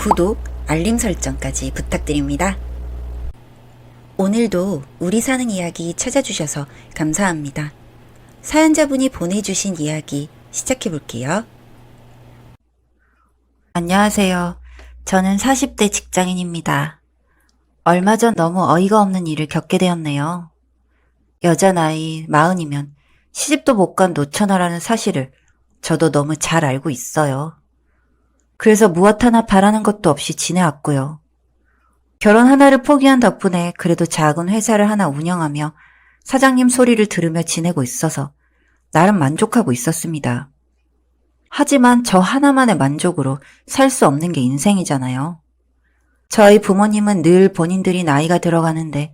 구독, 알림 설정까지 부탁드립니다. 오늘도 우리 사는 이야기 찾아주셔서 감사합니다. 사연자분이 보내주신 이야기 시작해볼게요. 안녕하세요. 저는 40대 직장인입니다. 얼마 전 너무 어이가 없는 일을 겪게 되었네요. 여자 나이 40이면 시집도 못 간 노처녀라는 사실을 저도 너무 잘 알고 있어요. 그래서 무엇 하나 바라는 것도 없이 지내왔고요. 결혼 하나를 포기한 덕분에 그래도 작은 회사를 하나 운영하며 사장님 소리를 들으며 지내고 있어서 나름 만족하고 있었습니다. 하지만 저 하나만의 만족으로 살 수 없는 게 인생이잖아요. 저희 부모님은 늘 본인들이 나이가 들어가는데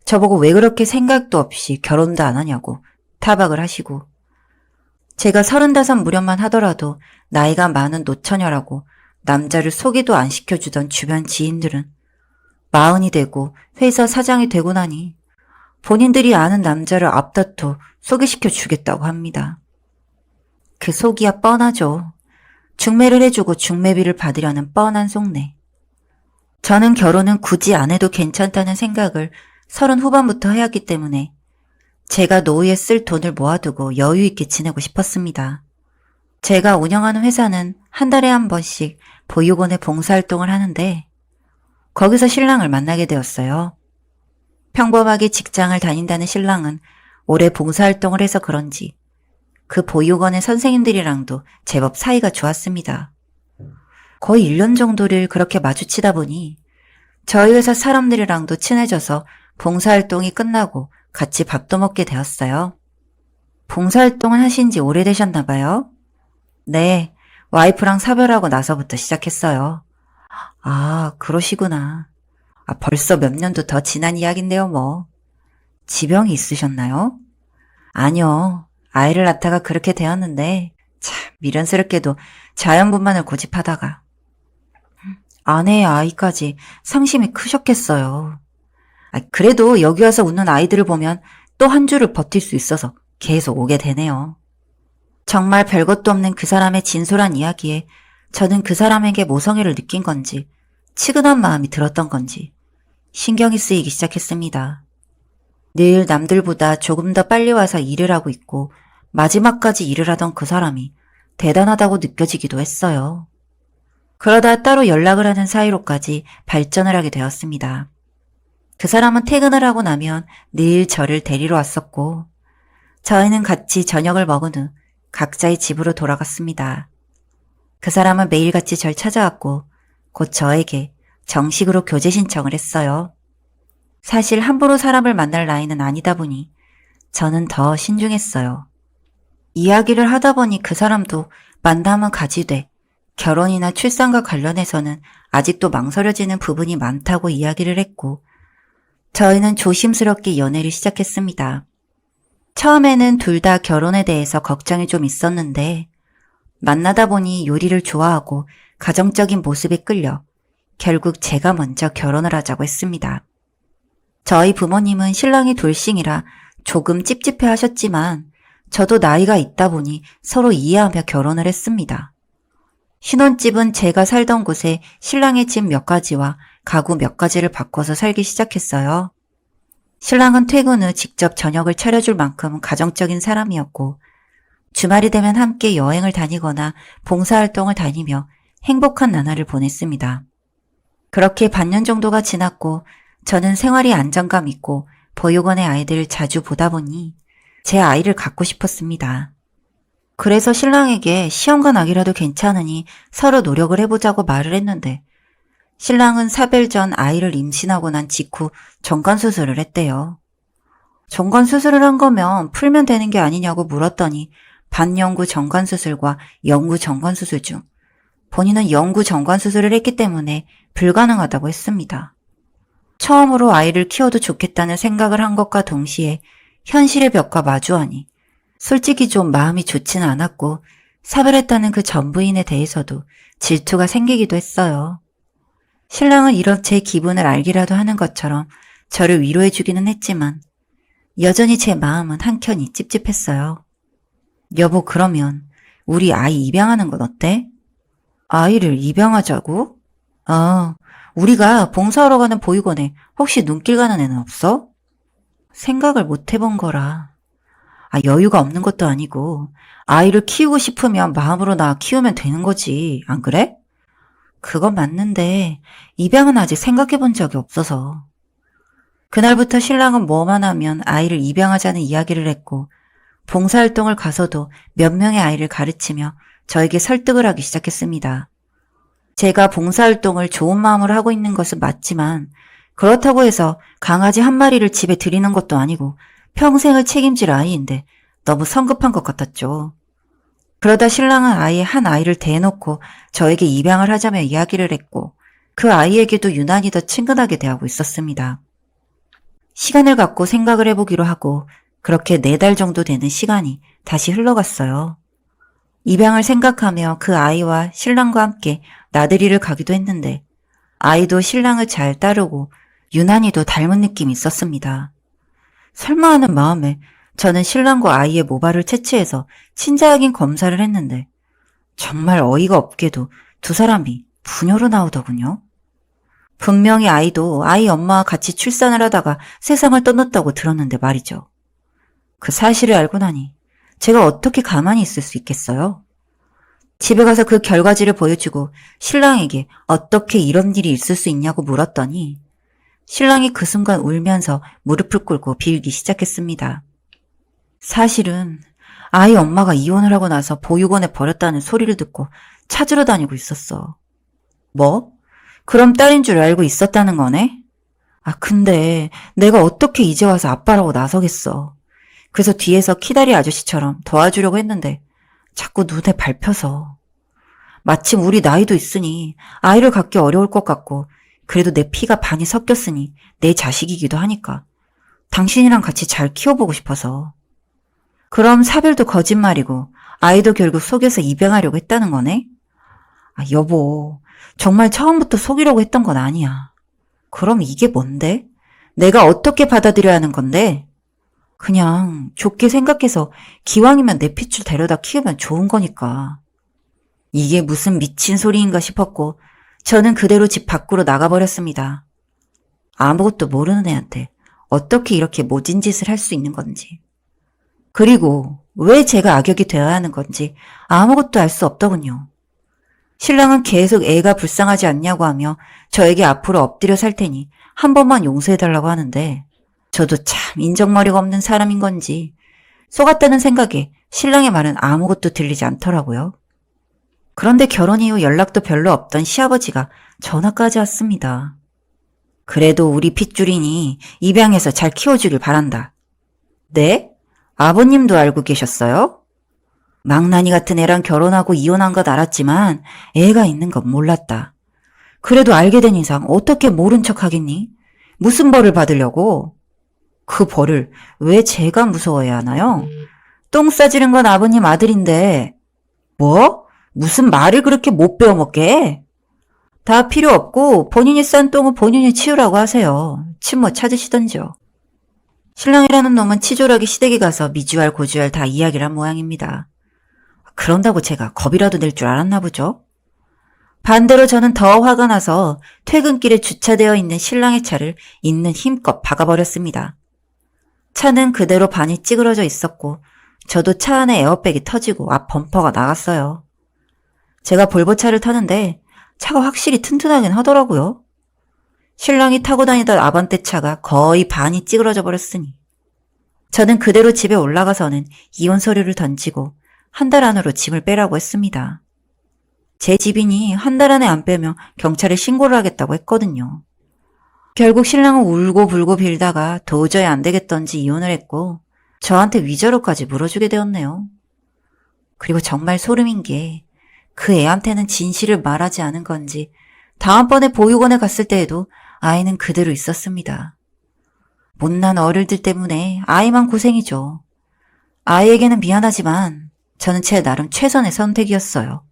저보고 왜 그렇게 생각도 없이 결혼도 안 하냐고 타박을 하시고, 제가 35 무렵만 하더라도 나이가 많은 노처녀라고 남자를 소개도 안 시켜주던 주변 지인들은 40이 되고 회사 사장이 되고 나니 본인들이 아는 남자를 앞다퉈 소개시켜 주겠다고 합니다. 그 속이야 뻔하죠. 중매를 해주고 중매비를 받으려는 뻔한 속내. 저는 결혼은 굳이 안 해도 괜찮다는 생각을 30 후반부터 해왔기 때문에 제가 노후에 쓸 돈을 모아두고 여유 있게 지내고 싶었습니다. 제가 운영하는 회사는 한 달에 한 번씩 보육원에 봉사활동을 하는데 거기서 신랑을 만나게 되었어요. 평범하게 직장을 다닌다는 신랑은 올해 봉사활동을 해서 그런지 그 보육원의 선생님들이랑도 제법 사이가 좋았습니다. 거의 1년 정도를 그렇게 마주치다 보니 저희 회사 사람들이랑도 친해져서 봉사활동이 끝나고 같이 밥도 먹게 되었어요. 봉사활동을 하신 지 오래되셨나 봐요? 네, 와이프랑 사별하고 나서부터 시작했어요. 아, 그러시구나. 벌써 몇 년도 더 지난 이야기인데요, 뭐. 지병이 있으셨나요? 아니요, 아이를 낳다가 그렇게 되었는데 참 미련스럽게도 자연분만을 고집하다가 아내의 아이까지 상심이 크셨겠어요. 그래도 여기 와서 웃는 아이들을 보면 또 한 주를 버틸 수 있어서 계속 오게 되네요. 정말 별것도 없는 그 사람의 진솔한 이야기에 저는 그 사람에게 모성애를 느낀 건지 치근한 마음이 들었던 건지 신경이 쓰이기 시작했습니다. 늘 남들보다 조금 더 빨리 와서 일을 하고 있고 마지막까지 일을 하던 그 사람이 대단하다고 느껴지기도 했어요. 그러다 따로 연락을 하는 사이로까지 발전을 하게 되었습니다. 그 사람은 퇴근을 하고 나면 늘 저를 데리러 왔었고 저희는 같이 저녁을 먹은 후 각자의 집으로 돌아갔습니다. 그 사람은 매일같이 절 찾아왔고 곧 저에게 정식으로 교제 신청을 했어요. 사실 함부로 사람을 만날 나이는 아니다 보니 저는 더 신중했어요. 이야기를 하다 보니 그 사람도 만남은 가지되 결혼이나 출산과 관련해서는 아직도 망설여지는 부분이 많다고 이야기를 했고 저희는 조심스럽게 연애를 시작했습니다. 처음에는 둘 다 결혼에 대해서 걱정이 좀 있었는데 만나다 보니 요리를 좋아하고 가정적인 모습에 끌려 결국 제가 먼저 결혼을 하자고 했습니다. 저희 부모님은 신랑이 돌싱이라 조금 찝찝해 하셨지만 저도 나이가 있다 보니 서로 이해하며 결혼을 했습니다. 신혼집은 제가 살던 곳에 신랑의 집 몇 가지와 가구 몇 가지를 바꿔서 살기 시작했어요. 신랑은 퇴근 후 직접 저녁을 차려줄 만큼 가정적인 사람이었고 주말이 되면 함께 여행을 다니거나 봉사활동을 다니며 행복한 나날을 보냈습니다. 그렇게 반년 정도가 지났고 저는 생활이 안정감 있고 보육원의 아이들을 자주 보다 보니 제 아이를 갖고 싶었습니다. 그래서 신랑에게 시험관 아기라도 괜찮으니 서로 노력을 해보자고 말을 했는데 신랑은 사별 전 아이를 임신하고 난 직후 정관수술을 했대요. 정관수술을 한 거면 풀면 되는 게 아니냐고 물었더니 반영구 정관수술과 영구 정관수술 중 본인은 영구 정관수술을 했기 때문에 불가능하다고 했습니다. 처음으로 아이를 키워도 좋겠다는 생각을 한 것과 동시에 현실의 벽과 마주하니 솔직히 좀 마음이 좋지는 않았고 사별했다는 그 전 부인에 대해서도 질투가 생기기도 했어요. 신랑은 이런 제 기분을 알기라도 하는 것처럼 저를 위로해주기는 했지만 여전히 제 마음은 한켠이 찝찝했어요. 여보, 그러면 우리 아이 입양하는 건 어때? 아이를 입양하자고? 우리가 봉사하러 가는 보육원에 혹시 눈길 가는 애는 없어? 생각을 못 해본 거라. 여유가 없는 것도 아니고 아이를 키우고 싶으면 마음으로 낳아 키우면 되는 거지. 안 그래? 그건 맞는데 입양은 아직 생각해 본 적이 없어서. 그날부터 신랑은 뭐만 하면 아이를 입양하자는 이야기를 했고 봉사활동을 가서도 몇 명의 아이를 가르치며 저에게 설득을 하기 시작했습니다. 제가 봉사활동을 좋은 마음으로 하고 있는 것은 맞지만 그렇다고 해서 강아지 한 마리를 집에 들이는 것도 아니고 평생을 책임질 아이인데 너무 성급한 것 같았죠. 그러다 신랑은 아예 한 아이를 대놓고 저에게 입양을 하자며 이야기를 했고 그 아이에게도 유난히 더 친근하게 대하고 있었습니다. 시간을 갖고 생각을 해보기로 하고 그렇게 4달 정도 되는 시간이 다시 흘러갔어요. 입양을 생각하며 그 아이와 신랑과 함께 나들이를 가기도 했는데 아이도 신랑을 잘 따르고 유난히도 닮은 느낌이 있었습니다. 설마 하는 마음에 저는 신랑과 아이의 모발을 채취해서 친자확인 검사를 했는데 정말 어이가 없게도 두 사람이 부녀로 나오더군요. 분명히 아이도 아이 엄마와 같이 출산을 하다가 세상을 떠났다고 들었는데 말이죠. 그 사실을 알고 나니 제가 어떻게 가만히 있을 수 있겠어요? 집에 가서 그 결과지를 보여주고 신랑에게 어떻게 이런 일이 있을 수 있냐고 물었더니 신랑이 그 순간 울면서 무릎을 꿇고 빌기 시작했습니다. 사실은 아이 엄마가 이혼을 하고 나서 보육원에 버렸다는 소리를 듣고 찾으러 다니고 있었어. 뭐? 그럼 딸인 줄 알고 있었다는 거네? 근데 내가 어떻게 이제 와서 아빠라고 나서겠어. 그래서 뒤에서 키다리 아저씨처럼 도와주려고 했는데 자꾸 눈에 밟혀서. 마침 우리 나이도 있으니 아이를 갖기 어려울 것 같고 그래도 내 피가 반이 섞였으니 내 자식이기도 하니까 당신이랑 같이 잘 키워보고 싶어서. 그럼 사별도 거짓말이고 아이도 결국 속여서 입양하려고 했다는 거네? 여보, 정말 처음부터 속이려고 했던 건 아니야. 그럼 이게 뭔데? 내가 어떻게 받아들여야 하는 건데? 그냥 좋게 생각해서 기왕이면 내 핏줄 데려다 키우면 좋은 거니까. 이게 무슨 미친 소리인가 싶었고 저는 그대로 집 밖으로 나가버렸습니다. 아무것도 모르는 애한테 어떻게 이렇게 모진 짓을 할 수 있는 건지. 그리고 왜 제가 악역이 되어야 하는 건지 아무것도 알 수 없더군요. 신랑은 계속 애가 불쌍하지 않냐고 하며 저에게 앞으로 엎드려 살 테니 한 번만 용서해달라고 하는데 저도 참 인정머리가 없는 사람인 건지 속았다는 생각에 신랑의 말은 아무것도 들리지 않더라고요. 그런데 결혼 이후 연락도 별로 없던 시아버지가 전화까지 왔습니다. 그래도 우리 핏줄이니 입양해서 잘 키워주길 바란다. 네? 아버님도 알고 계셨어요? 망나니 같은 애랑 결혼하고 이혼한 건 알았지만 애가 있는 건 몰랐다. 그래도 알게 된 이상 어떻게 모른 척 하겠니? 무슨 벌을 받으려고? 그 벌을 왜 제가 무서워해야 하나요? 똥 싸지는 건 아버님 아들인데. 뭐? 무슨 말을 그렇게 못 배워먹게? 다 필요 없고 본인이 싼 똥은 본인이 치우라고 하세요. 친모 찾으시던지요. 신랑이라는 놈은 치졸하게 시댁에 가서 미주알 고주알 다 이야기를 한 모양입니다. 그런다고 제가 겁이라도 낼 줄 알았나 보죠? 반대로 저는 더 화가 나서 퇴근길에 주차되어 있는 신랑의 차를 있는 힘껏 박아버렸습니다. 차는 그대로 반이 찌그러져 있었고 저도 차 안에 에어백이 터지고 앞 범퍼가 나갔어요. 제가 볼보차를 타는데 차가 확실히 튼튼하긴 하더라고요. 신랑이 타고 다니던 아반떼 차가 거의 반이 찌그러져 버렸으니 저는 그대로 집에 올라가서는 이혼 서류를 던지고 한 달 안으로 짐을 빼라고 했습니다. 제 집이니 한 달 안에 안 빼면 경찰에 신고를 하겠다고 했거든요. 결국 신랑은 울고 불고 빌다가 도저히 안 되겠던지 이혼을 했고 저한테 위자료까지 물어주게 되었네요. 그리고 정말 소름인 게 그 애한테는 진실을 말하지 않은 건지 다음번에 보육원에 갔을 때에도 아이는 그대로 있었습니다. 못난 어른들 때문에 아이만 고생이죠. 아이에게는 미안하지만 저는 제 나름 최선의 선택이었어요.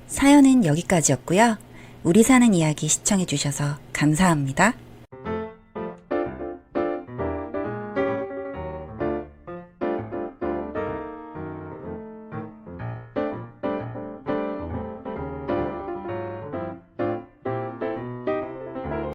사연은 여기까지였고요. 우리 사는 이야기 시청해주셔서 감사합니다.